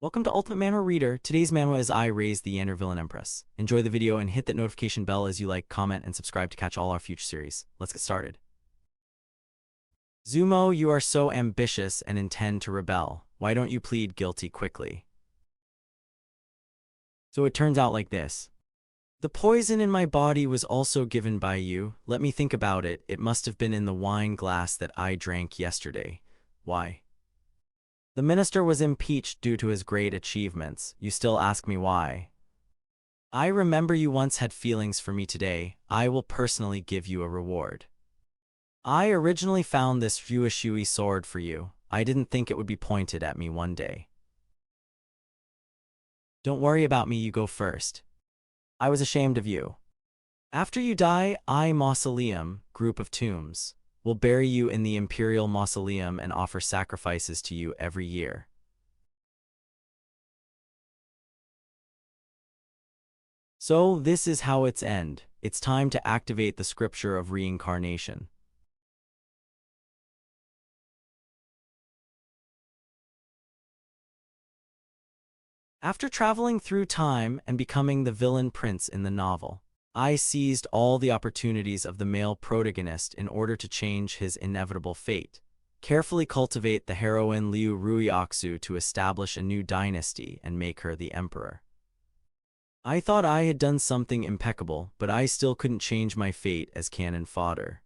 Welcome to Ultimate Manhwa Reader. Today's manhwa is I Raised the Yandere Empress. Enjoy the video and hit that notification bell as you like, comment, and subscribe to catch all our future series. Let's get started. Zumo, you are so ambitious and intend to rebel. Why don't you plead guilty quickly? So it turns out like this. The poison in my body was also given by you. Let me think about it. It must have been in the wine glass that I drank yesterday. Why? The minister was impeached due to his great achievements. You still ask me why? I remember you once had feelings for me today. I will personally give you a reward. I originally found this Fuishui sword for you. I didn't think it would be pointed at me one day. Don't worry about me, you go first. I was ashamed of you. After you die, I mausoleum, group of tombs, will bury you in the imperial mausoleum and offer sacrifices to you every year. So this is how it's end. It's time to activate the scripture of reincarnation. After traveling through time and becoming the villain prince in the novel, I seized all the opportunities of the male protagonist in order to change his inevitable fate. Carefully cultivate the heroine Liu Ruiaksu to establish a new dynasty and make her the emperor. I thought I had done something impeccable, but I still couldn't change my fate as cannon fodder.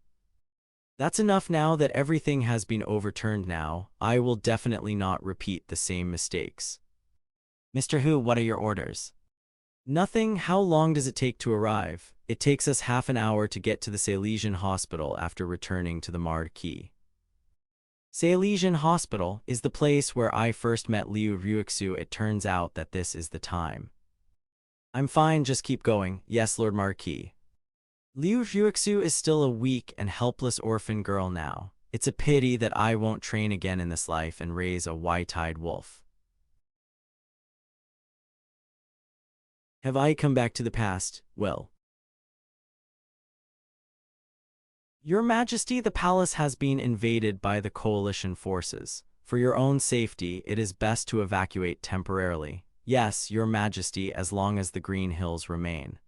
That's enough now that everything has been overturned now. I will definitely not repeat the same mistakes. Mr. Hu, what are your orders? Nothing. How long does it take to arrive? It takes us half an hour to get to the Salesian Hospital after returning to the Marquis. Salesian Hospital is the place where I first met Liu Ruixu. It turns out that this is the time. I'm fine, just keep going. Yes, Lord Marquis. Liu Ruixu is still a weak and helpless orphan girl now. It's a pity that I won't train again in this life and raise a white-eyed wolf. Have I come back to the past? Well, Your Majesty, the palace has been invaded by the coalition forces. For your own safety, it is best to evacuate temporarily. Yes, Your Majesty, as long as the Green Hills remain.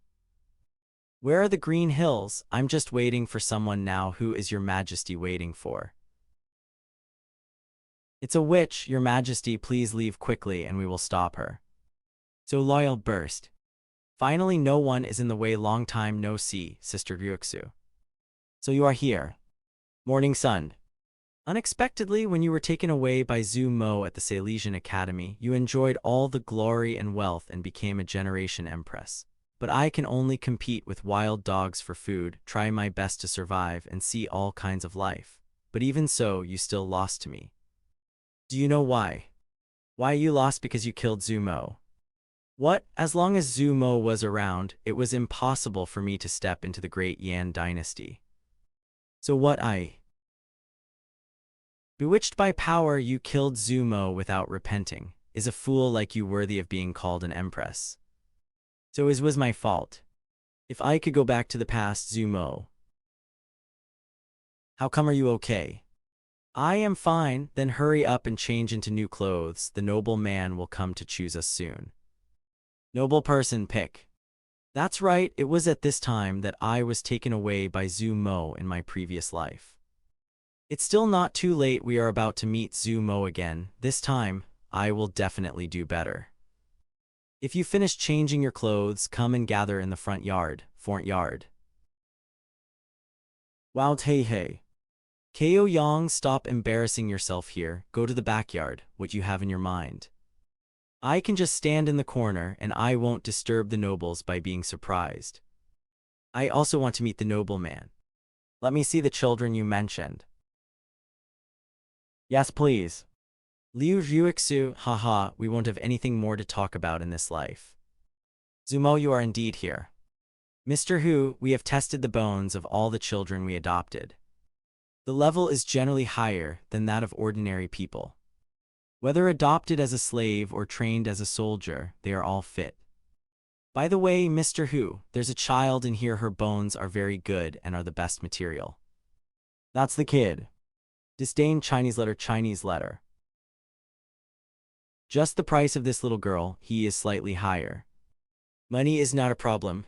Where are the Green Hills? I'm just waiting for someone now. Who is Your Majesty waiting for? It's a witch, Your Majesty. Please leave quickly and we will stop her. So loyal burst. Finally, no one is in the way. Long time no see, Sister Ryuxu. So you are here. Morning sun. Unexpectedly, when you were taken away by Zhu Mo at the Salesian Academy, you enjoyed all the glory and wealth and became a generation empress. But I can only compete with wild dogs for food, try my best to survive, and see all kinds of life. But even so, you still lost to me. Do you know why? Why you lost? Because you killed Zhu Mo. What? As long as Zhu Mo was around, it was impossible for me to step into the great Yan dynasty. So what? Bewitched by power, you killed Zhu Mo without repenting. Is a fool like you worthy of being called an empress? So it was my fault. If I could go back to the past, Zhu Mo. How come are you okay? I am fine. Then hurry up and change into new clothes. The noble man will come to choose us soon. Noble person pick. That's right, it was at this time that I was taken away by Zhu Mo in my previous life. It's still not too late. We are about to meet Zhu Mo again. This time, I will definitely do better. If you finish changing your clothes, come and gather in the front yard. Wow, hey. Ko Yang, stop embarrassing yourself here. Go to the backyard. What you have in your mind? I can just stand in the corner and I won't disturb the nobles by being surprised. I also want to meet the nobleman. Let me see the children you mentioned. Yes, please. Liu Ruixu, haha, we won't have anything more to talk about in this life. Zhu Mo, you are indeed here. Mr. Hu, we have tested the bones of all the children we adopted. The level is generally higher than that of ordinary people. Whether adopted as a slave or trained as a soldier, they are all fit. By the way, Mr. Hu, there's a child in here. Her bones are very good and are the best material. That's the kid. Disdain Chinese letter. Just the price of this little girl, he is slightly higher. Money is not a problem.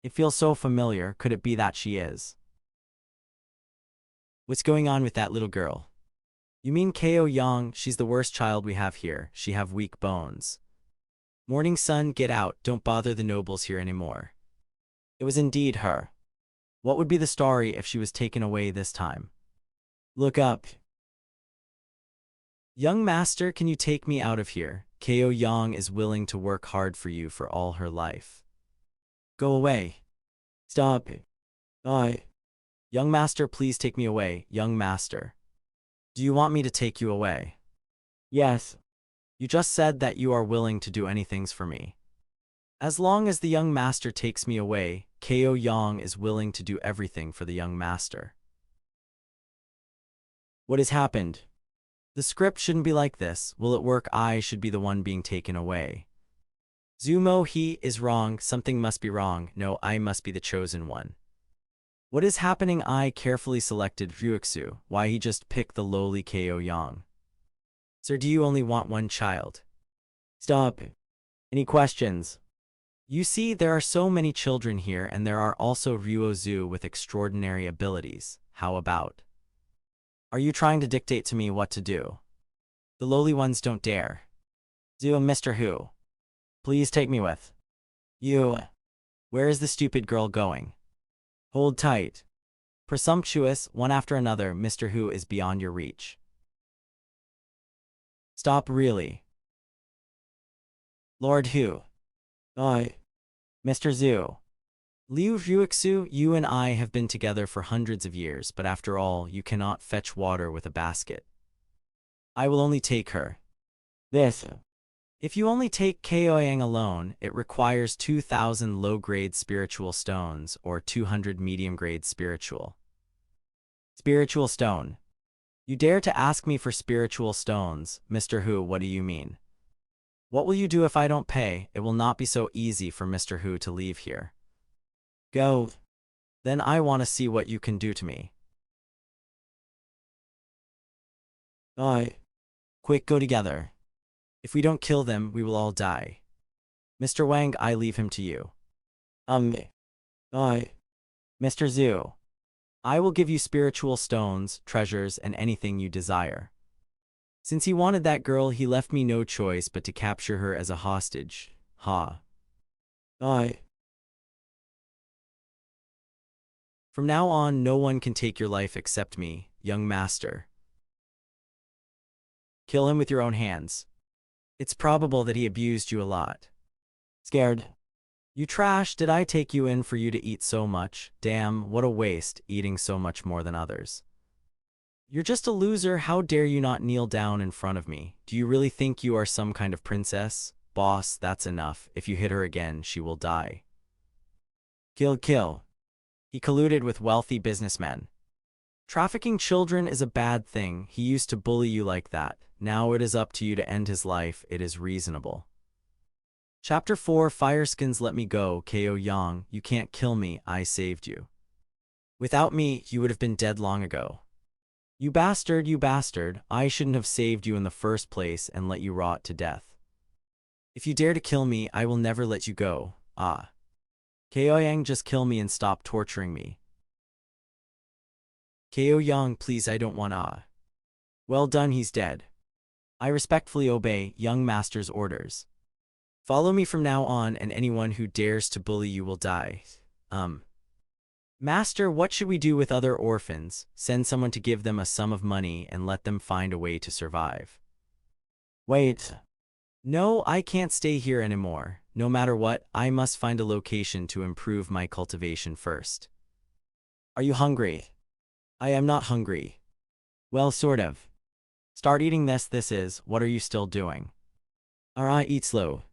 It feels so familiar. Could it be that she is? What's going on with that little girl? You mean Ko Yang? She's the worst child we have here. She have weak bones. Morning sun, get out. Don't bother the nobles here anymore. It was indeed her. What would be the story if she was taken away this time? Look up. Young master, can you take me out of here? Ko Yang is willing to work hard for you for all her life. Go away. Stop. Young master, please take me away. Young master. Do you want me to take you away? Yes. You just said that you are willing to do anything for me. As long as the young master takes me away, Ko Yang is willing to do everything for the young master. What has happened? The script shouldn't be like this. Will it work? I should be the one being taken away. Zumo, he is wrong. Something must be wrong. No, I must be the chosen one. What is happening? I carefully selected Ryuxu. Why he just picked the lowly Ko Yang? Sir, do you only want one child? Stop. Any questions? You see, there are so many children here, and there are also Ryuozu with extraordinary abilities. How about? Are you trying to dictate to me what to do? The lowly ones don't dare. Zuo, Mr. Who? Please take me with you. Where is the stupid girl going? Hold tight. Presumptuous, one after another, Mr. Who is beyond your reach. Stop, really. Lord Who? Mr. Zhu. Liu Ryuxu, you and I have been together for hundreds of years, but after all, you cannot fetch water with a basket. I will only take her. This. If you only take Ko Yang alone, it requires 2,000 low-grade spiritual stones or 200 medium-grade spiritual stone. You dare to ask me for spiritual stones, Mr. Who? What do you mean? What will you do if I don't pay? It will not be so easy for Mr. Who to leave here. Go. Then I want to see what you can do to me. Quick, go together. If we don't kill them, we will all die. Mr. Wang, I leave him to you. Mr. Zhu. I will give you spiritual stones, treasures, and anything you desire. Since he wanted that girl, he left me no choice but to capture her as a hostage. Ha. From now on, no one can take your life except me, young master. Kill him with your own hands. It's probable that he abused you a lot. Scared? You trash, did I take you in for you to eat so much? Damn, what a waste, eating so much more than others. You're just a loser, how dare you not kneel down in front of me? Do you really think you are some kind of princess? Boss, that's enough. If you hit her again, she will die. Kill. He colluded with wealthy businessmen. Trafficking children is a bad thing. He used to bully you like that. Now it is up to you to end his life. It is reasonable. Chapter 4, Fireskins, let me go. Ko Yang, you can't kill me. I saved you. Without me, you would have been dead long ago. You bastard. I shouldn't have saved you in the first place and let you rot to death. If you dare to kill me, I will never let you go. Ko Yang, just kill me and stop torturing me. Ko Yang, please, I don't want Well done, he's dead. I respectfully obey young master's orders. Follow me from now on, and anyone who dares to bully you will die. Master, what should we do with other orphans? Send someone to give them a sum of money and let them find a way to survive. Wait. No, I can't stay here anymore. No matter what, I must find a location to improve my cultivation first. Are you hungry? I am not hungry. Well, sort of. Start eating this. What are you still doing? Alright, eat slow.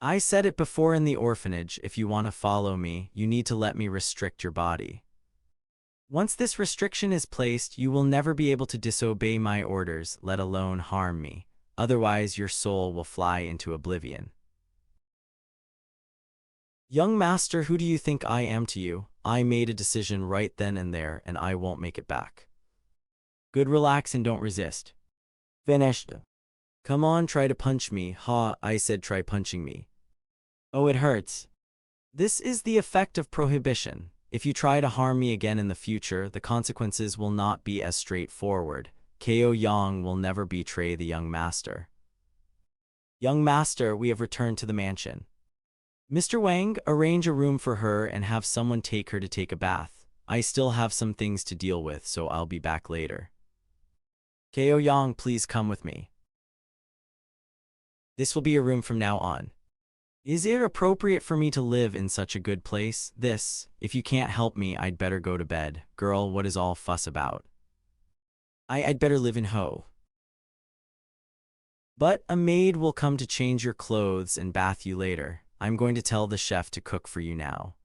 I said it before in the orphanage, if you want to follow me, you need to let me restrict your body. Once this restriction is placed, you will never be able to disobey my orders, let alone harm me. Otherwise, your soul will fly into oblivion. Young master, who do you think I am to you? I made a decision right then and there, and I won't make it back. Good, relax and don't resist. Finished. Come on, try to punch me. Ha, I said try punching me. Oh, it hurts. This is the effect of prohibition. If you try to harm me again in the future, the consequences will not be as straightforward. Ko Yang will never betray the young master. Young master, we have returned to the mansion. Mr. Wang, arrange a room for her and have someone take her to take a bath. I still have some things to deal with, so I'll be back later. Ko Yang, please come with me. This will be your room from now on. Is it appropriate for me to live in such a good place? If you can't help me, I'd better go to bed. Girl, what is all fuss about? I'd better live in Ho. But a maid will come to change your clothes and bath you later. I'm going to tell the chef to cook for you now.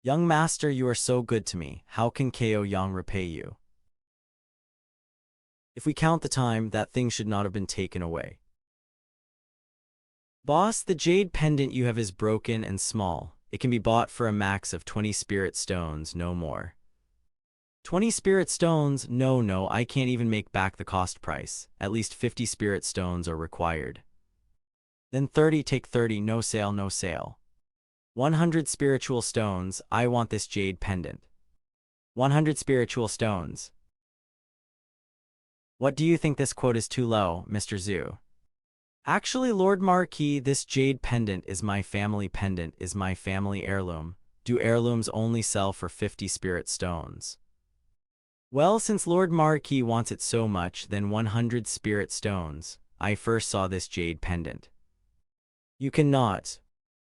Young master, you are so good to me. How can Ko Yang repay you? If we count the time, that thing should not have been taken away. Boss, the jade pendant you have is broken and small. It can be bought for a max of 20 spirit stones, no more. 20 spirit stones? No, I can't even make back the cost price. At least 50 spirit stones are required. Then 30, take 30, no sale, no sale. 100 spiritual stones, I want this jade pendant. 100 spiritual stones. What do you think, this quote is too low, Mr. Zhu? Actually, Lord Marquis, this jade pendant is my family heirloom. Do heirlooms only sell for 50 spirit stones? Well, since Lord Marquis wants it so much, then 100 spirit stones. I first saw this jade pendant. You cannot.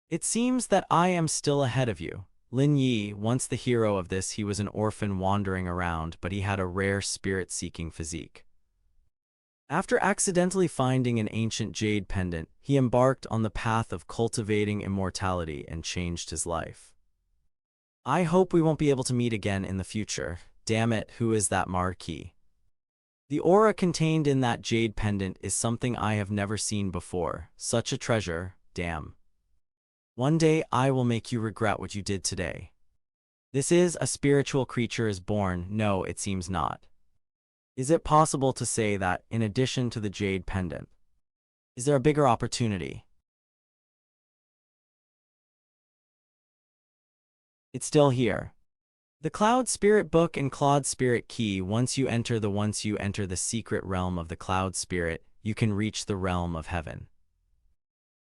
It seems that I am still ahead of you. Lin Yi, once the hero of this, he was an orphan wandering around, but he had a rare spirit-seeking physique. After accidentally finding an ancient jade pendant, he embarked on the path of cultivating immortality and changed his life. I hope we won't be able to meet again in the future. Damn it, who is that Marquis? The aura contained in that jade pendant is something I have never seen before. Such a treasure, damn. One day I will make you regret what you did today. This is a spiritual creature is born. No, it seems not. Is it possible to say that, in addition to the jade pendant, is there a bigger opportunity? It's still here. The Cloud Spirit Book and Cloud Spirit Key. Once you enter the secret realm of the Cloud Spirit, you can reach the realm of heaven.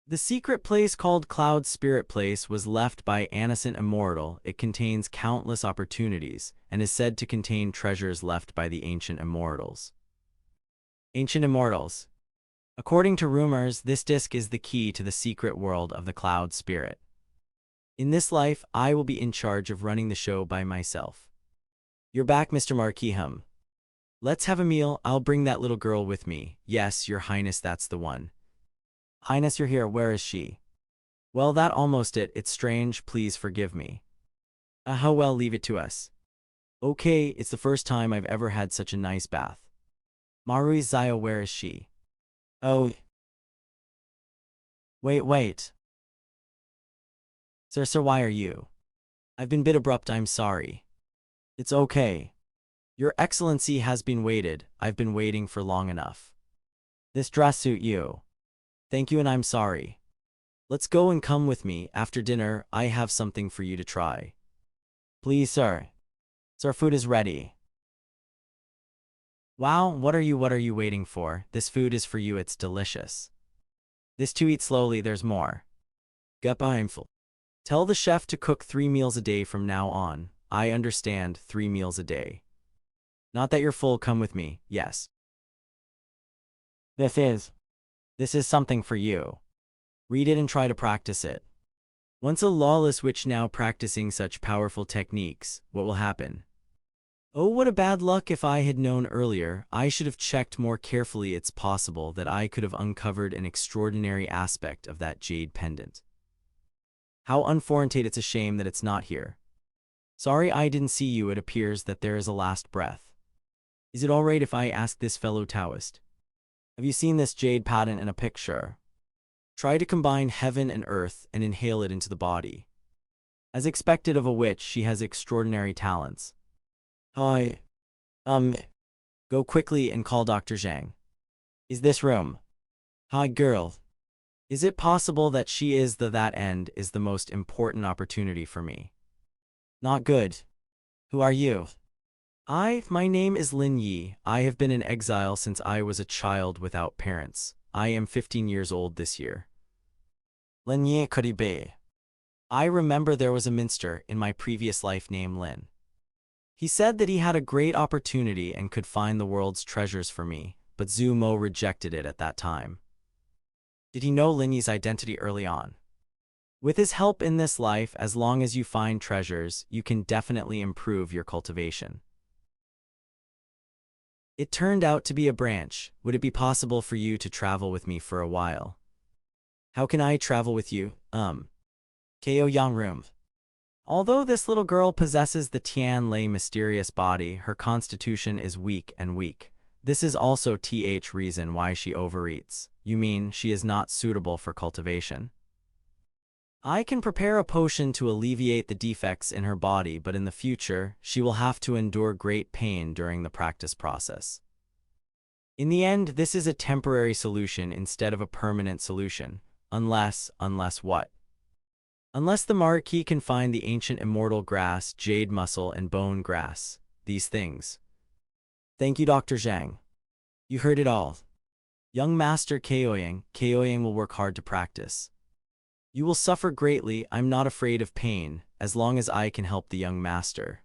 The secret place called Cloud Spirit Place was left by Innocent Immortal. It contains countless opportunities, and is said to contain treasures left by the Ancient Immortals. Ancient Immortals. According to rumors, this disc is the key to the secret world of the Cloud Spirit. In this life, I will be in charge of running the show by myself. You're back, Mr. Marquis. Let's have a meal. I'll bring that little girl with me. Yes, Your Highness, that's the one. Highness, you're here. Where is she? Well, that almost it. It's strange. Please forgive me. How well, leave it to us. Okay, it's the first time I've ever had such a nice bath. Marui Zio, where is she? Oh. Wait. Sir, why are you? I've been a bit abrupt, I'm sorry. It's okay. Your Excellency has been waited. I've been waiting for long enough. This dress suit you. Thank you, and I'm sorry. Let's go and come with me. After dinner, I have something for you to try. Please, sir. Sir, food is ready. Wow, what are you waiting for? This food is for you, it's delicious. This too, eat slowly, there's more. I'm full. Tell the chef to cook 3 meals a day from now on. I understand, 3 meals a day. Not that you're full, come with me, yes. This is something for you. Read it and try to practice it. Once a lawless witch, now practicing such powerful techniques, what will happen? Oh, what a bad luck. If I had known earlier, I should have checked more carefully. It's possible that I could have uncovered an extraordinary aspect of that jade pendant. How unfortunate, it's a shame that it's not here. Sorry I didn't see you. It appears that there is a last breath. Is it alright if I ask this fellow Taoist? Have you seen this jade pendant in a picture? Try to combine heaven and earth and inhale it into the body. As expected of a witch, she has extraordinary talents. Go quickly and call Dr. Zhang. Is this room? Hi girl. Is it possible that she is that end is the most important opportunity for me? Not good. Who are you? My name is Lin Yi. I have been in exile since I was a child without parents. I am 15 years old this year. Lin Yi could he be? I remember there was a minster in my previous life named Lin. He said that he had a great opportunity and could find the world's treasures for me, but Zhu Mo rejected it at that time. Did he know Lin Yi's identity early on? With his help in this life, as long as you find treasures, you can definitely improve your cultivation. It turned out to be a branch. Would it be possible for you to travel with me for a while? How can I travel with you? Ko Yang Room. Although this little girl possesses the Tian Lei mysterious body, her constitution is weak and weak. This is also th reason why she overeats. You mean she is not suitable for cultivation? I can prepare a potion to alleviate the defects in her body, but in the future, she will have to endure great pain during the practice process. In the end, this is a temporary solution instead of a permanent solution. Unless what? Unless the Marquis can find the ancient immortal grass, jade muscle, and bone grass. These things. Thank you, Dr. Zhang. You heard it all. Young Master Kaoyang will work hard to practice. You will suffer greatly. I'm not afraid of pain, as long as I can help the young master.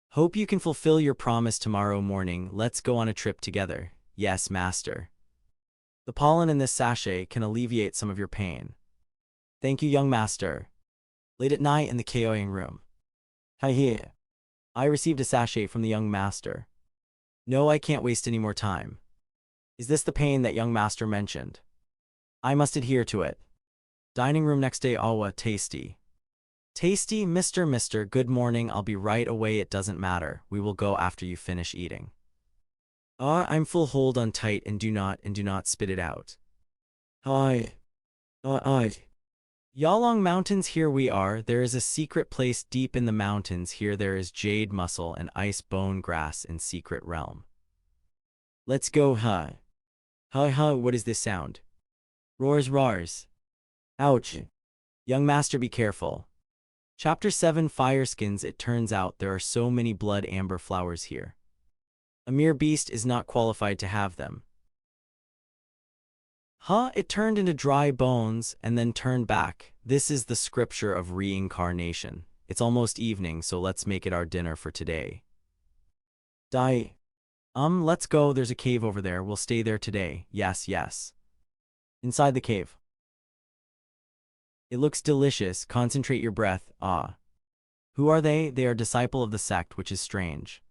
Hope you can fulfill your promise tomorrow morning. Let's go on a trip together. Yes, master. The pollen in this sachet can alleviate some of your pain. Thank you, young master. Late at night in the Kaoyang room. Hi here. I received a sachet from the young master. No, I can't waste any more time. Is this the pain that young master mentioned? I must adhere to it. Dining room next day. Awa, tasty. Tasty, Mister, good morning. I'll be right away. It doesn't matter. We will go after you finish eating. I'm full. Hold on tight and do not spit it out. Hi. Yalong Mountains, here we are. There is a secret place deep in the mountains. Here there is jade muscle and ice bone grass in secret realm. Let's go, huh? What is this sound? Roars. Ouch. Young master, be careful. Chapter 7 Fireskins. It turns out there are so many blood amber flowers here. A mere beast is not qualified to have them. It turned into dry bones and then turned back. This is the scripture of reincarnation. It's almost evening, so let's make it our dinner for today. Let's go. There's a cave over there. We'll stay there today. Yes. Inside the cave. It looks delicious. Concentrate your breath. Who are they? They are disciple of the sect, which is strange.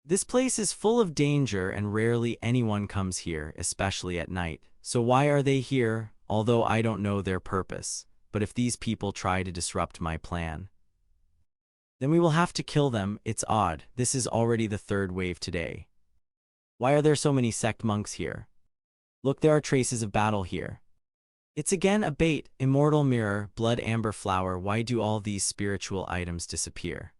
This place is full of danger and rarely anyone comes here, especially at night. So why are they here? Although I don't know their purpose. But if these people try to disrupt my plan, then we will have to kill them. It's odd. This is already the third wave today. Why are there so many sect monks here? Look, there are traces of battle here. It's again a bait. Immortal mirror, blood amber flower. Why do all these spiritual items disappear?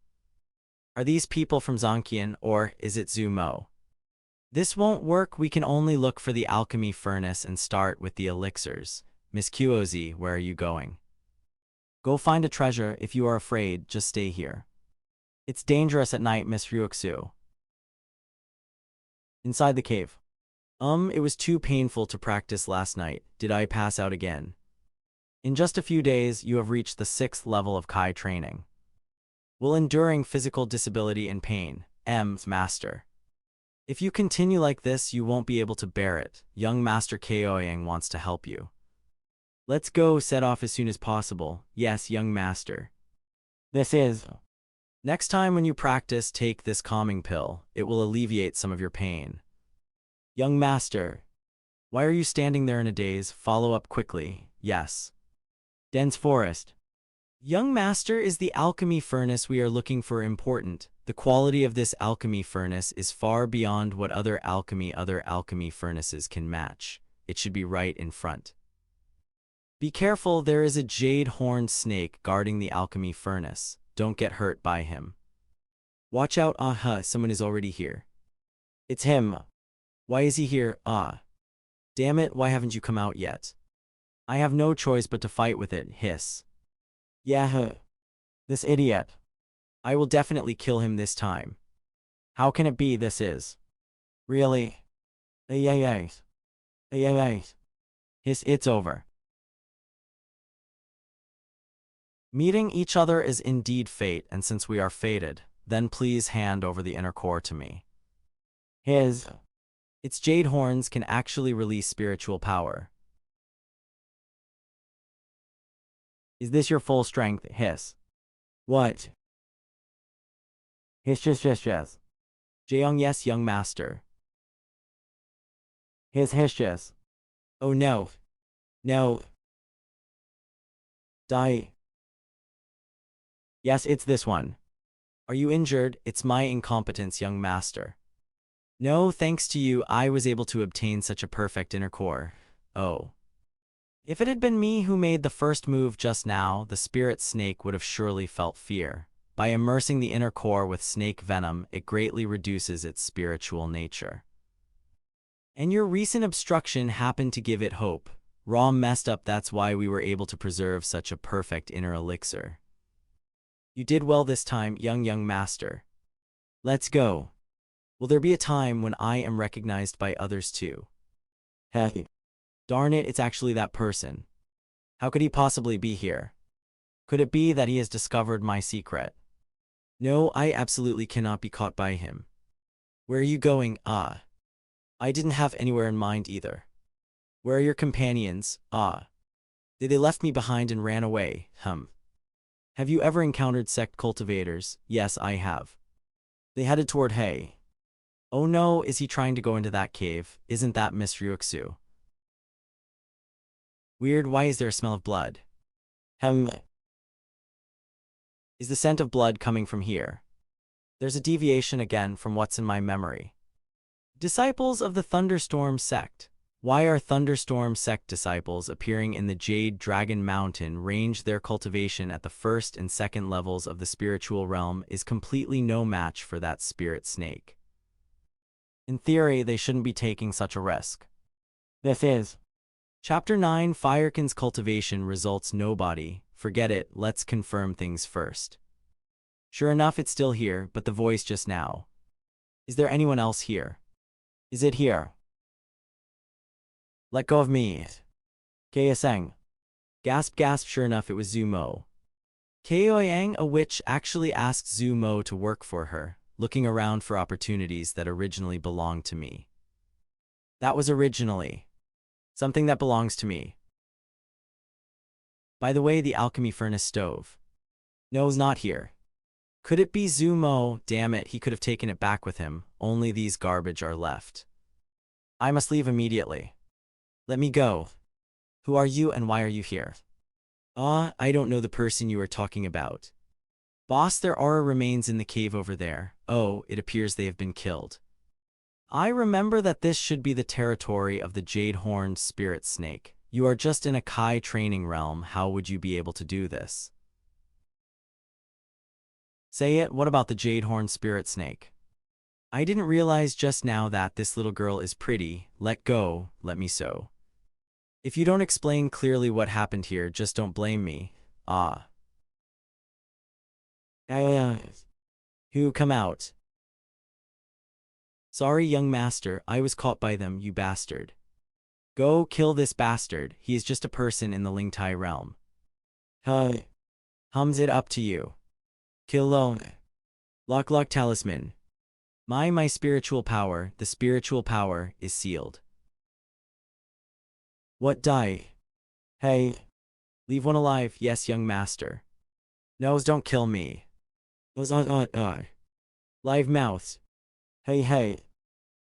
Are these people from Zonqian, or is it Zhu Mo? This won't work. We can only look for the alchemy furnace and start with the elixirs. Miss Qoz, where are you going? Go find a treasure. If you are afraid, just stay here. It's dangerous at night, Miss Ryuxu. Inside the cave. It was too painful to practice last night. Did I pass out again? In just a few days, you have reached the 6th level of Kai training. Will enduring physical disability and pain. Master. If you continue like this, you won't be able to bear it. Young Master Kaoyang wants to help you. Let's go. Set off as soon as possible. Yes, young master. This is. Next time when you practice, take this calming pill. It will alleviate some of your pain. Young master. Why are you standing there in a daze? Follow up quickly. Yes. Dense forest. Young master, is the alchemy furnace we are looking for important? The quality of this alchemy furnace is far beyond what other alchemy furnaces can match. It should be right in front. Be careful, there is a jade-horned snake guarding the alchemy furnace. Don't get hurt by him. Watch out. Someone is already here. It's him. Why is he here? Damn it, why haven't you come out yet? I have no choice but to fight with it, hiss. Yeah, this idiot. I will definitely kill him this time. How can it be this is? Really? Ay. Hiss, it's over. Meeting each other is indeed fate, and since we are fated, then please hand over the inner core to me. Its jade horns can actually release spiritual power. Is this your full strength, hiss? What? Hiss. Jeong, yes, young master. Hiss. Oh no. No. Die. Yes, it's this one. Are you injured? It's my incompetence, young master. No, thanks to you, I was able to obtain such a perfect inner core. Oh. If it had been me who made the first move just now, the spirit snake would have surely felt fear. By immersing the inner core with snake venom, it greatly reduces its spiritual nature. And your recent obstruction happened to give it hope. Raw messed up, that's why we were able to preserve such a perfect inner elixir. You did well this time, young master. Let's go. Will there be a time when I am recognized by others too? Heck. Darn it, it's actually that person. How could he possibly be here? Could it be that he has discovered my secret? No, I absolutely cannot be caught by him. Where are you going? I didn't have anywhere in mind either. Where are your companions? They left me behind and ran away, Have you ever encountered sect cultivators? Yes, I have. They headed toward Hay. Oh no, is he trying to go into that cave? Isn't that Miss Ryuxu? Weird, why is there a smell of blood? Is the scent of blood coming from here? There's a deviation again from what's in my memory. Disciples of the Thunderstorm Sect. Why are Thunderstorm Sect disciples appearing in the Jade Dragon Mountain range? Their cultivation at the first and second levels of the spiritual realm is completely no match for that spirit snake. In theory, they shouldn't be taking such a risk. This is Chapter 9, Firekin's cultivation results nobody. Forget it, let's confirm things first. Sure enough, it's still here, but the voice just now. Is there anyone else here? Is it here? Let go of me. Kaeseng. Gasp, sure enough, it was Zumo. Kaoyang, a witch, actually asked Zumo to work for her, looking around for opportunities that originally belonged to me. That was originally something that belongs to me. By the way, the alchemy furnace stove. No, it's not here. Could it be Zumo? Damn it, he could have taken it back with him. Only these garbage are left. I must leave immediately. Let me go. Who are you and why are you here? I don't know the person you are talking about. Boss, there are remains in the cave over there. Oh, it appears they have been killed. I remember that this should be the territory of the jade-horned spirit snake. You are just in a Kai training realm, how would you be able to do this? Say it, what about the jade-horned spirit snake? I didn't realize just now that this little girl is pretty. Let go, let me so. If you don't explain clearly what happened here, just don't blame me. Who come out? Sorry, young master, I was caught by them, you bastard. Go kill this bastard, he is just a person in the Lingtai realm. Hums it up to you. Kill Lone. Luck talisman. My spiritual power, the spiritual power, is sealed. What die? Hey. Leave one alive, yes, young master. Nose, don't kill me. Live mouths. Hey.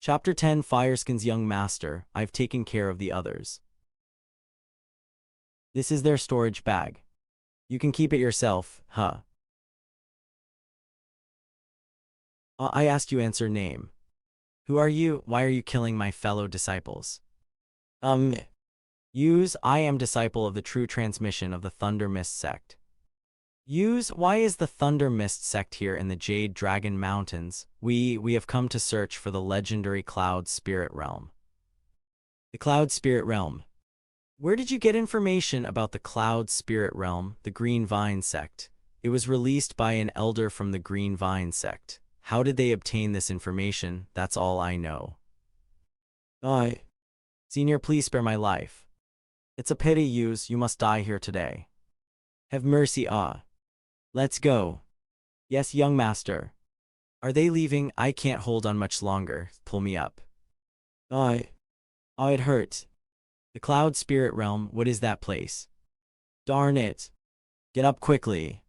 Chapter 10, Fireskin's young master, I've taken care of the others. This is their storage bag. You can keep it yourself, I asked you answer name. Who are you? Why are you killing my fellow disciples? Use, I am disciple of the true transmission of the Thunder Mist sect. Use, why is the Thunder Mist sect here in the Jade Dragon Mountains? We have come to search for the legendary Cloud Spirit Realm. The Cloud Spirit Realm. Where did you get information about the Cloud Spirit Realm, the Green Vine Sect? It was released by an elder from the Green Vine Sect. How did they obtain this information? That's all I know. Senior, please spare my life. It's a pity you must die here today. Have mercy, Let's go. Yes, young master. Are they leaving? I can't hold on much longer. Pull me up. It hurts. The Cloud Spirit Realm, what is that place? Darn it. Get up quickly.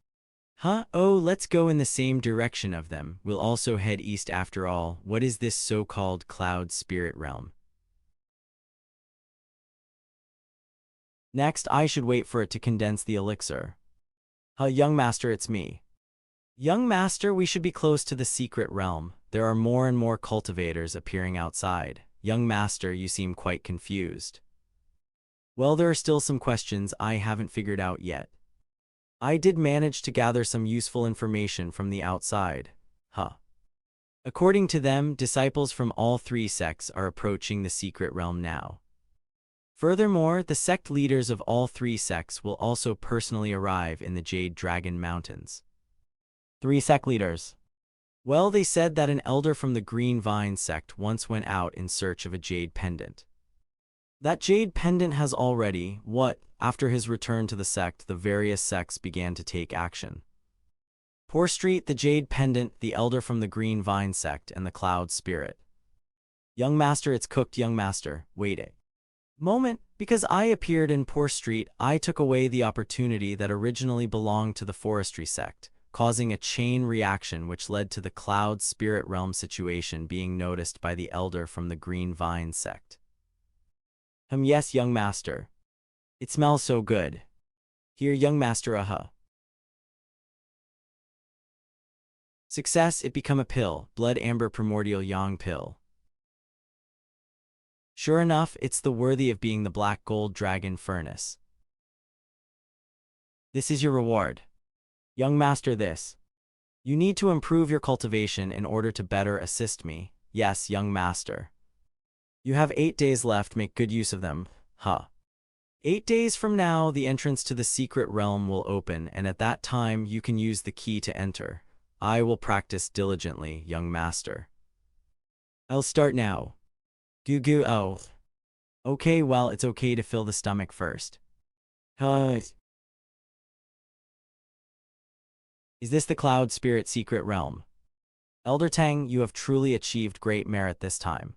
Huh? Oh, let's go in the same direction of them. We'll also head east after all. What is this so-called Cloud Spirit Realm? Next, I should wait for it to condense the elixir. Young master, it's me. Young master, we should be close to the secret realm. There are more and more cultivators appearing outside. Young master, you seem quite confused. Well, there are still some questions I haven't figured out yet. I did manage to gather some useful information from the outside. According to them, disciples from all three sects are approaching the secret realm now. Furthermore, the sect leaders of all three sects will also personally arrive in the Jade Dragon Mountains. 3 sect leaders. Well, they said that an elder from the Green Vine sect once went out in search of a jade pendant. That jade pendant has already, after his return to the sect, the various sects began to take action. Poor Street, the jade pendant, the elder from the Green Vine sect, and the Cloud Spirit. Young master, it's cooked. Young master, wait a moment, because I appeared in Poor Street, I took away the opportunity that originally belonged to the Forestry sect, causing a chain reaction which led to the Cloud Spirit Realm situation being noticed by the elder from the Green Vine sect. Yes, young master. It smells so good. Here, young master, Success, it become a pill, blood amber primordial yang pill. Sure enough, it's the worthy of being the black gold dragon furnace. This is your reward. Young master, this. You need to improve your cultivation in order to better assist me. Yes, young master. You have 8 days left, make good use of them. 8 days from now, the entrance to the secret realm will open, and at that time you can use the key to enter. I will practice diligently, young master. I'll start now. Oh. Okay, well, it's okay to fill the stomach first. Is this the Cloud Spirit secret realm? Elder Tang, you have truly achieved great merit this time.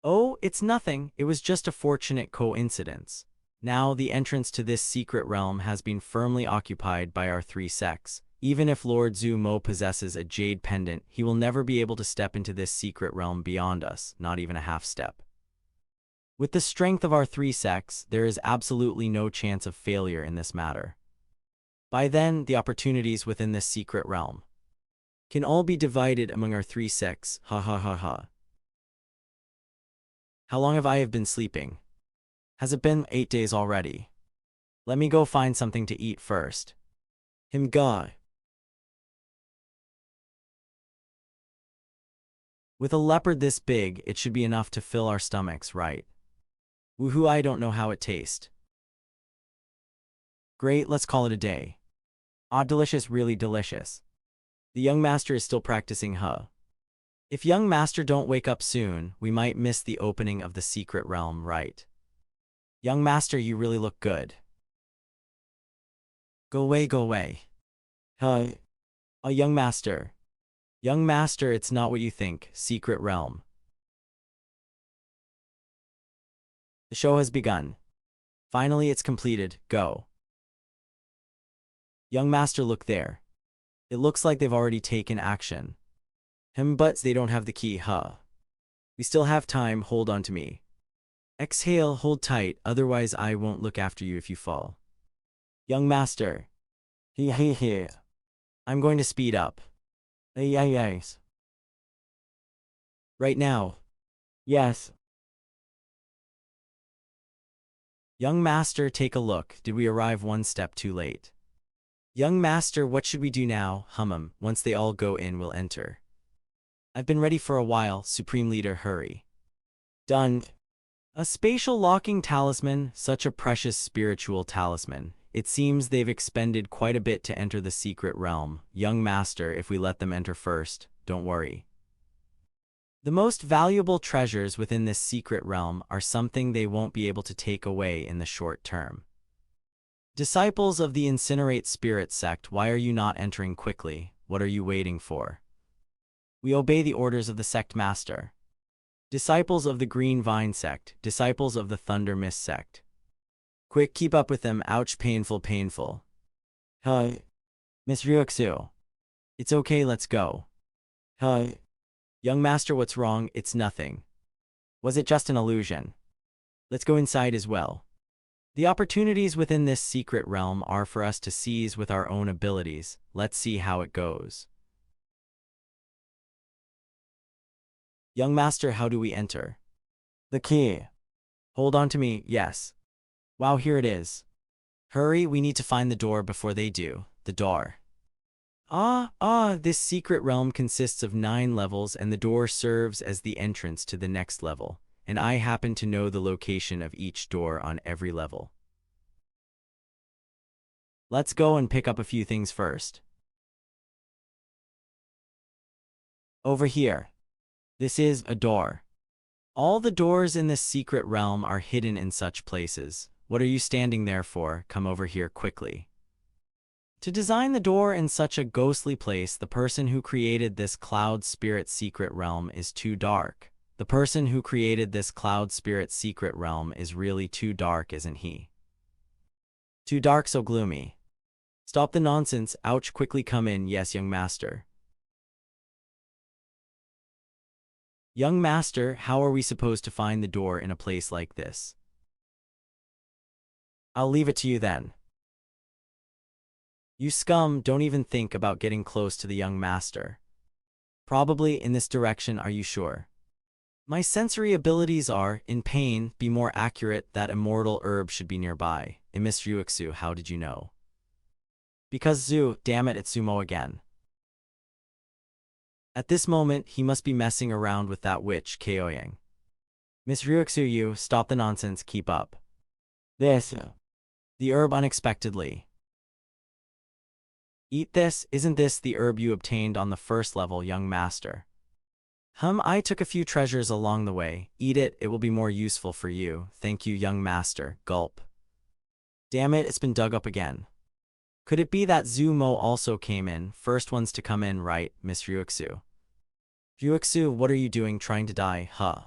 Oh, it's nothing, it was just a fortunate coincidence. Now the entrance to this secret realm has been firmly occupied by our 3 sects. Even if Lord Zhu Mo possesses a jade pendant, he will never be able to step into this secret realm beyond us, not even a half step. With the strength of our 3 sects, there is absolutely no chance of failure in this matter. By then, the opportunities within this secret realm can all be divided among our 3 sects. How long have I been sleeping? Has it been 8 days already? Let me go find something to eat first. With a leopard this big, it should be enough to fill our stomachs, right? Woohoo, I don't know how it tastes. Great, let's call it a day. Delicious, really delicious. The young master is still practicing, If young master don't wake up soon, we might miss the opening of the secret realm, right? Young master, you really look good. Go away, go away. Young master. Young master, it's not what you think, secret realm. The show has begun. Finally, it's completed, go. Young master, look there. It looks like they've already taken action. But they don't have the key, We still have time, hold on to me. Exhale, hold tight, otherwise I won't look after you if you fall. Young master. I'm going to speed up. Yes. Right now. Yes. Young master, take a look. Did we arrive one step too late? Young master, what should we do now? Once they all go in, we'll enter. I've been ready for a while. Supreme Leader, hurry. Done. A spatial locking talisman, such a precious spiritual talisman. It seems they've expended quite a bit to enter the secret realm. Young master, if we let them enter first, don't worry. The most valuable treasures within this secret realm are something they won't be able to take away in the short term. Disciples of the Incinerate Spirit sect, why are you not entering quickly? What are you waiting for? We obey the orders of the sect master. Disciples of the Green Vine sect, disciples of the Thunder Mist sect. Quick, keep up with them. Ouch, painful, painful. Hi. Miss Ryuxu. It's okay, let's go. Hi. Young master, what's wrong? It's nothing. Was it just an illusion? Let's go inside as well. The opportunities within this secret realm are for us to seize with our own abilities. Let's see how it goes. Young master, how do we enter? The key. Hold on to me, yes. Wow, here it is. Hurry, we need to find the door before they do. The door. This secret realm consists of 9 levels and the door serves as the entrance to the next level. And I happen to know the location of each door on every level. Let's go and pick up a few things first. Over here. This is a door. All the doors in this secret realm are hidden in such places. What are you standing there for? Come over here quickly. To design the door in such a ghostly place, the person who created this cloud spirit secret realm is too dark. The person who created this cloud spirit secret realm is really too dark, isn't he? Too dark, so gloomy. Stop the nonsense. Ouch, quickly come in. Yes, young master. Young master, how are we supposed to find the door in a place like this? I'll leave it to you then. You scum, don't even think about getting close to the young master. Probably in this direction, are you sure? My sensory abilities are, in pain, be more accurate, that immortal herb should be nearby. Miss Ryuxu, how did you know? Because Zu, damn it, it's Sumo again. At this moment, he must be messing around with that witch, Koyang. Miss Ryuxu, you, stop the nonsense, keep up. This. The herb unexpectedly. Eat this, isn't this the herb you obtained on the first level, young master? I took a few treasures along the way. Eat it, it will be more useful for you. Thank you, young master. Gulp. Damn it, it's been dug up again. Could it be that Zumo also came in? First ones to come in, right, Miss Ryuxu? Ryuxu, what are you doing, trying to die, huh?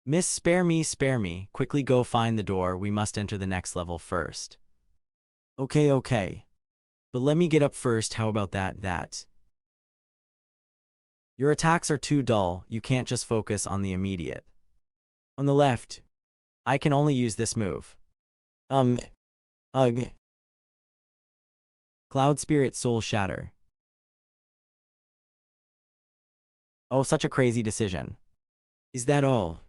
Miss, spare me. Quickly go find the door. We must enter the next level first. Okay. But let me get up first. How about that? Your attacks are too dull. You can't just focus on the immediate. On the left. I can only use this move. Ugh. Cloud Spirit Soul Shatter. Oh, such a crazy decision. Is that all?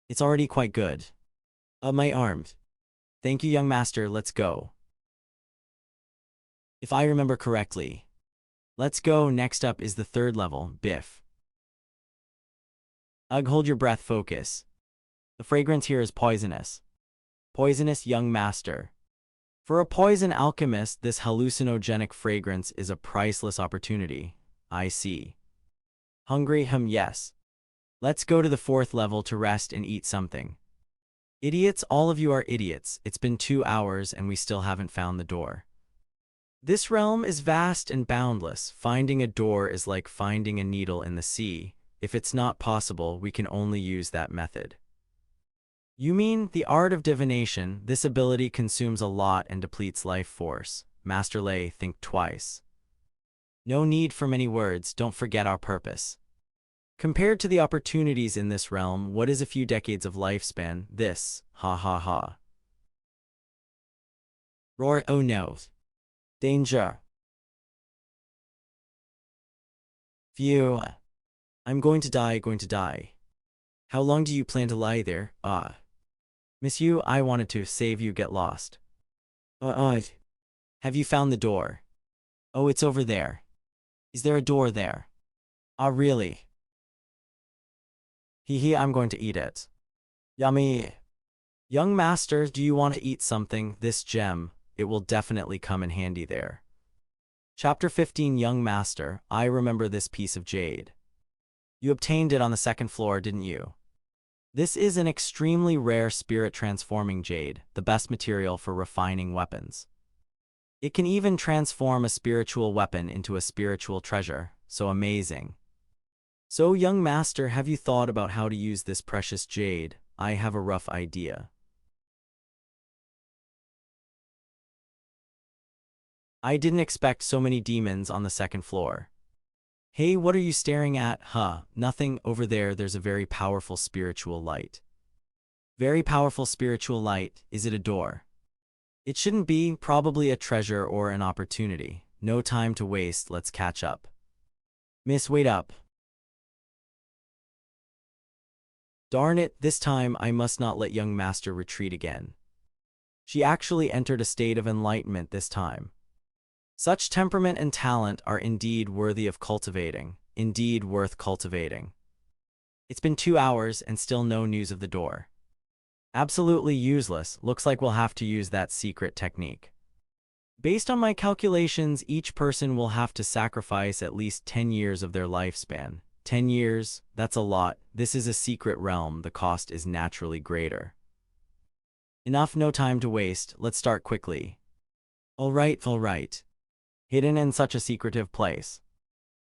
It's already quite good. My arms. Thank you, young master, let's go. If I remember correctly. Let's go, next up is the 3rd level, Biff. Hold your breath, focus. The fragrance here is poisonous. Poisonous, young master. For a poison alchemist, this hallucinogenic fragrance is a priceless opportunity. I see. Hungry? Yes. Let's go to the 4th level to rest and eat something. Idiots, all of you are idiots. It's been 2 hours and we still haven't found the door. This realm is vast and boundless. Finding a door is like finding a needle in the sea. If it's not possible, we can only use that method. You mean the art of divination? This ability consumes a lot and depletes life force. Master Lei, think twice. No need for many words, don't forget our purpose. Compared to the opportunities in this realm, what is a few decades of lifespan? This, ha. Roar, oh no. Danger. Phew. I'm going to die. How long do you plan to lie there? Miss you, I wanted to save you, get lost. Have you found the door? Oh, it's over there. Is there a door there? Ah, really? Hee, I'm going to eat it. Yummy. Young master, do you want to eat something? This gem, it will definitely come in handy there. Chapter 15. Young master, I remember this piece of jade. You obtained it on the second floor, didn't you? This is an extremely rare spirit-transforming jade, the best material for refining weapons. It can even transform a spiritual weapon into a spiritual treasure, so amazing. So, young master, have you thought about how to use this precious jade? I have a rough idea. I didn't expect so many demons on the second floor. Hey, what are you staring at? Huh, nothing. Over there, there's a very powerful spiritual light. Very powerful spiritual light. Is it a door? It shouldn't be. Probably a treasure or an opportunity. No time to waste, let's catch up. Miss, wait up. Darn it, this time I must not let young master retreat again. She actually entered a state of enlightenment this time. Such temperament and talent are indeed worthy of cultivating, indeed worth cultivating. It's been 2 hours and still no news of the door. Absolutely useless. Looks like we'll have to use that secret technique. Based on my calculations, each person will have to sacrifice at least 10 years of their lifespan. 10 years? That's a lot. This is a secret realm. The cost is naturally greater. Enough, no time to waste. Let's start quickly. All right. Hidden in such a secretive place.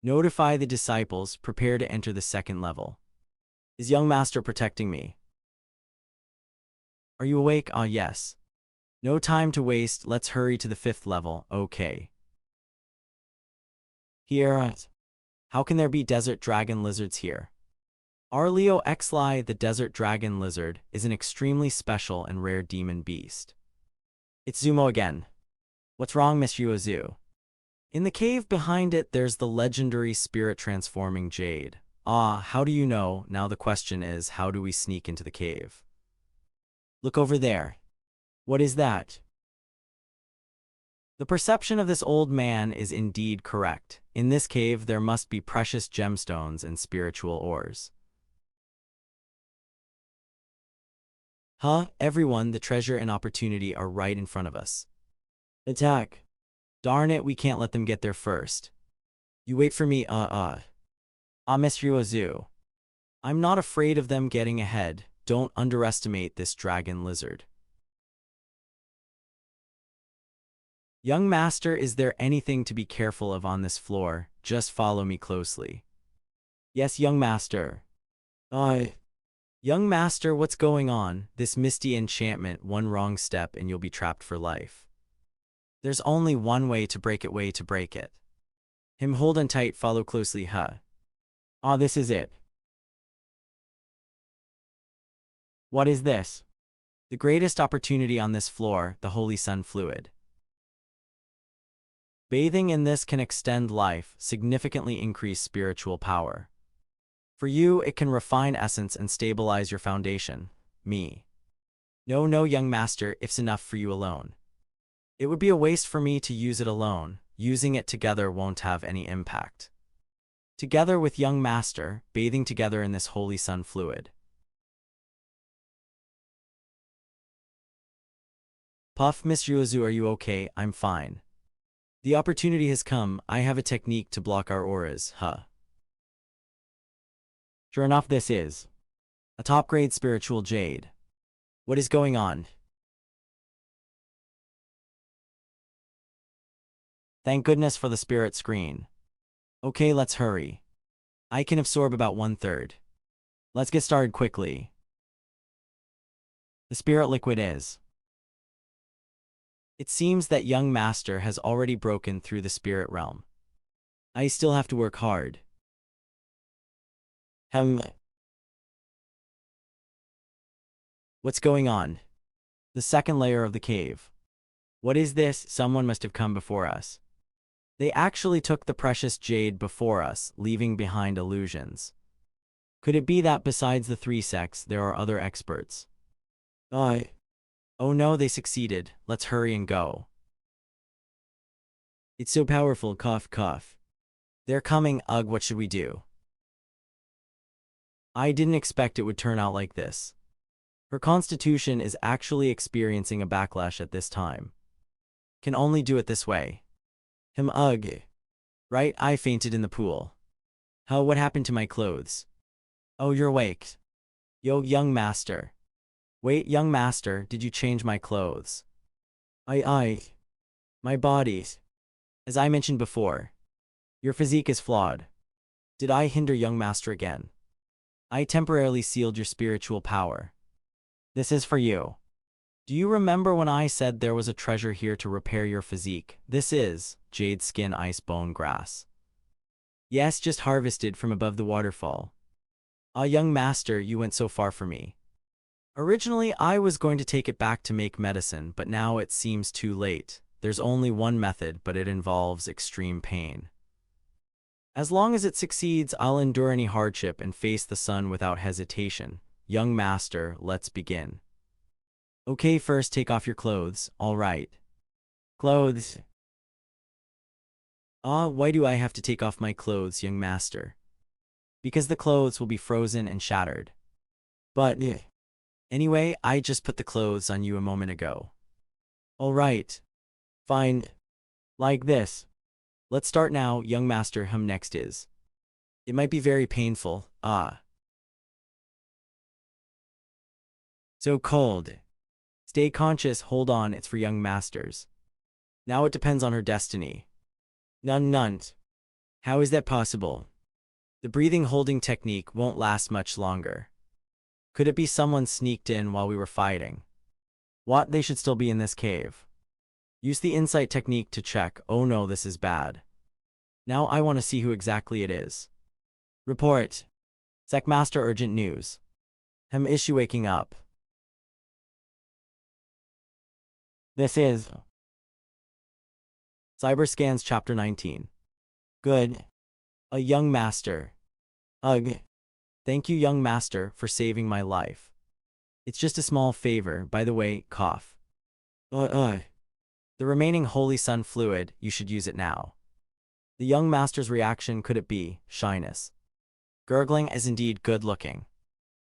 Notify the disciples, prepare to enter the second level. Is young master protecting me? Are you awake? Ah, yes. No time to waste, let's hurry to the 5th level, okay. Here. How can there be desert dragon lizards here? Arleo Xli, the desert dragon lizard, is an extremely special and rare demon beast. It's Zumo again. What's wrong, Miss Yuozu? In the cave behind it, there's the legendary spirit-transforming jade. Ah, how do you know? Now the question is, how do we sneak into the cave? Look over there. What is that? The perception of this old man is indeed correct. In this cave, there must be precious gemstones and spiritual ores. Huh, everyone, the treasure and opportunity are right in front of us. Attack. Darn it, we can't let them get there first. You wait for me, Miss Ryuozu. I'm not afraid of them getting ahead. Don't underestimate this dragon lizard. Young master, is there anything to be careful of on this floor? Just follow me closely. Yes, young master. Young master, what's going on? This misty enchantment, one wrong step and you'll be trapped for life. There's only one way to break it. Him hold on tight, follow closely, huh? Ah, this is it. What is this? The greatest opportunity on this floor, the Holy Sun Fluid. Bathing in this can extend life, significantly increase spiritual power. For you, it can refine essence and stabilize your foundation. Me. No, young master, it's enough for you alone. It would be a waste for me to use it alone. Using it together won't have any impact. Together with young master, bathing together in this Holy Sun Fluid. Puff, Miss Ryuozu, are you okay? I'm fine. The opportunity has come. I have a technique to block our auras, huh? Sure enough, this is a top-grade spiritual jade. What is going on? Thank goodness for the spirit screen. Okay, let's hurry. I can absorb about 1/3. Let's get started quickly. The spirit liquid is. It seems that young master has already broken through the spirit realm. I still have to work hard. What's going on? The second layer of the cave. What is this? Someone must have come before us. They actually took the precious jade before us, leaving behind illusions. Could it be that besides the 3 sects, there are other experts? Oh no, they succeeded. Let's hurry and go. It's so powerful, cough, cough. They're coming, ugh, what should we do? I didn't expect it would turn out like this. Her constitution is actually experiencing a backlash at this time. Can only do it this way. Ugh. Right, I fainted in the pool. How, what happened to my clothes? Oh, you're awake. Yo, young master. Wait, young master, did you change my clothes? My body. As I mentioned before, your physique is flawed. Did I hinder young master again? I temporarily sealed your spiritual power. This is for you. Do you remember when I said there was a treasure here to repair your physique? This is jade skin ice bone grass. Yes, just harvested from above the waterfall. Ah, young master, you went so far for me. Originally, I was going to take it back to make medicine, but now it seems too late. There's only one method, but it involves extreme pain. As long as it succeeds, I'll endure any hardship and face the sun without hesitation. Young master, let's begin. Okay, first take off your clothes, all right. Clothes. Ah, why do I have to take off my clothes, young master? Because the clothes will be frozen and shattered. But, anyway, I just put the clothes on you a moment ago. All right. Fine. Like this. Let's start now, young master. Next is. It might be very painful, So cold. Stay conscious, hold on, it's for young masters. Now it depends on her destiny. None. How is that possible? The breathing holding technique won't last much longer. Could it be someone sneaked in while we were fighting? What, they should still be in this cave. Use the insight technique to check. Oh no, this is bad. Now I want to see who exactly it is. Report. Secmaster, urgent news. Issue waking up. This is Cyberscans Chapter 19. Good. A young master. Ugh. Thank you, young master, for saving my life. It's just a small favor, by the way, cough. The remaining holy sun fluid, you should use it now. The young master's reaction, could it be shyness? Gurgling is indeed good looking.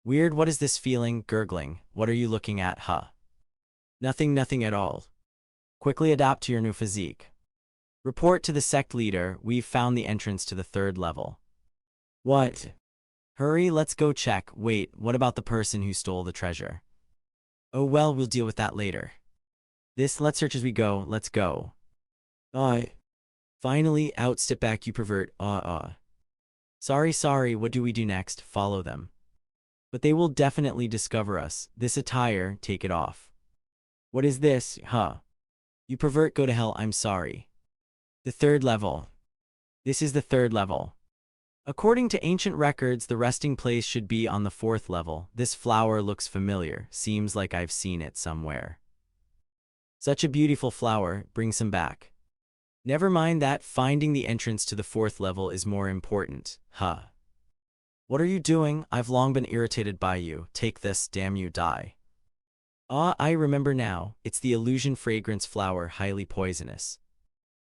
Weird, what is this feeling, gurgling? What are you looking at, Nothing at all. Quickly adapt to your new physique. Report to the sect leader, we've found the entrance to the 3rd level. What? Hurry, let's go check. Wait, what about the person who stole the treasure? Oh well, we'll deal with that later. Let's search as we go, let's go. Finally, out, step back, you pervert, Sorry, what do we do next? Follow them. But they will definitely discover us. This attire, take it off. What is this, You pervert, go to hell, I'm sorry. The 3rd level. This is the 3rd level. According to ancient records, the resting place should be on the 4th level. This flower looks familiar, seems like I've seen it somewhere. Such a beautiful flower, bring some back. Never mind that, finding the entrance to the 4th level is more important, What are you doing? I've long been irritated by you. Take this, damn you, die. I remember now, it's the illusion fragrance flower, highly poisonous.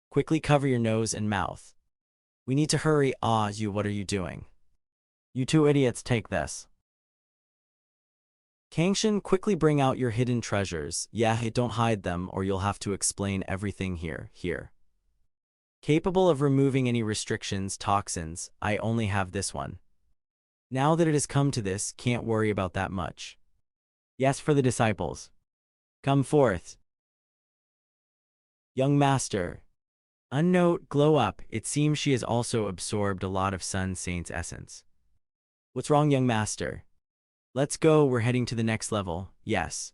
Quickly cover your nose and mouth. We need to hurry, you, what are you doing? You two idiots, take this. Kangshin, quickly bring out your hidden treasures. Yeah, don't hide them or you'll have to explain everything here. Capable of removing any restrictions, toxins, I only have this one. Now that it has come to this, can't worry about that much. Yes, for the disciples. Come forth. Young master. Unnote, glow up, it seems she has also absorbed a lot of Sun Saint's essence. What's wrong, young master? Let's go, we're heading to the next level, yes.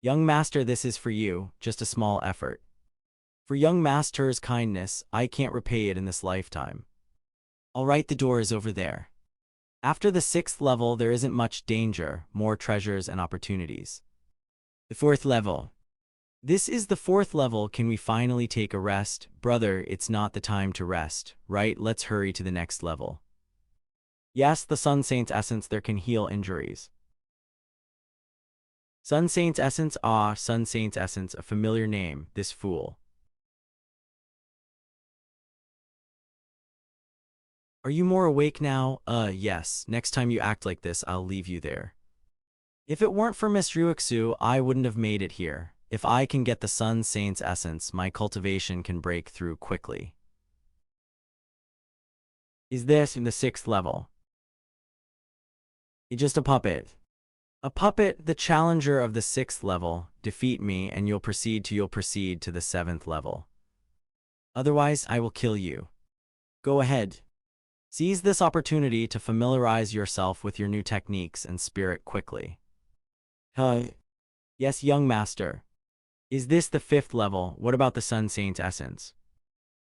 Young master, this is for you, just a small effort. For young master's kindness, I can't repay it in this lifetime. Alright, the door is over there. After the 6th level, there isn't much danger, more treasures and opportunities. The 4th level. This is the 4th level, can we finally take a rest? Brother, it's not the time to rest, right? Let's hurry to the next level. Yes, the Sun Saint's essence there can heal injuries. Sun Saint's essence, Sun Saint's essence, a familiar name, this fool. Are you more awake now? Yes. Next time you act like this, I'll leave you there. If it weren't for Miss Ruixu, I wouldn't have made it here. If I can get the Sun Saint's essence, my cultivation can break through quickly. Is this in the 6th level? You're just a puppet. A puppet, the challenger of the 6th level. Defeat me and you'll proceed to the 7th level. Otherwise, I will kill you. Go ahead. Seize this opportunity to familiarize yourself with your new techniques and spirit quickly. Yes, young master. Is this the 5th level? What about the Sun Saint's essence?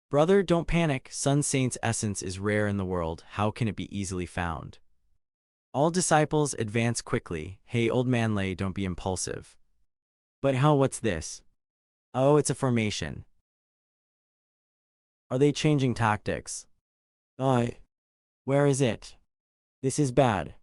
Brother, don't panic. Sun Saint's essence is rare in the world. How can it be easily found? All disciples advance quickly. Hey, old man Lei, don't be impulsive. But what's this? Oh, it's a formation. Are they changing tactics? Where is it? This is bad.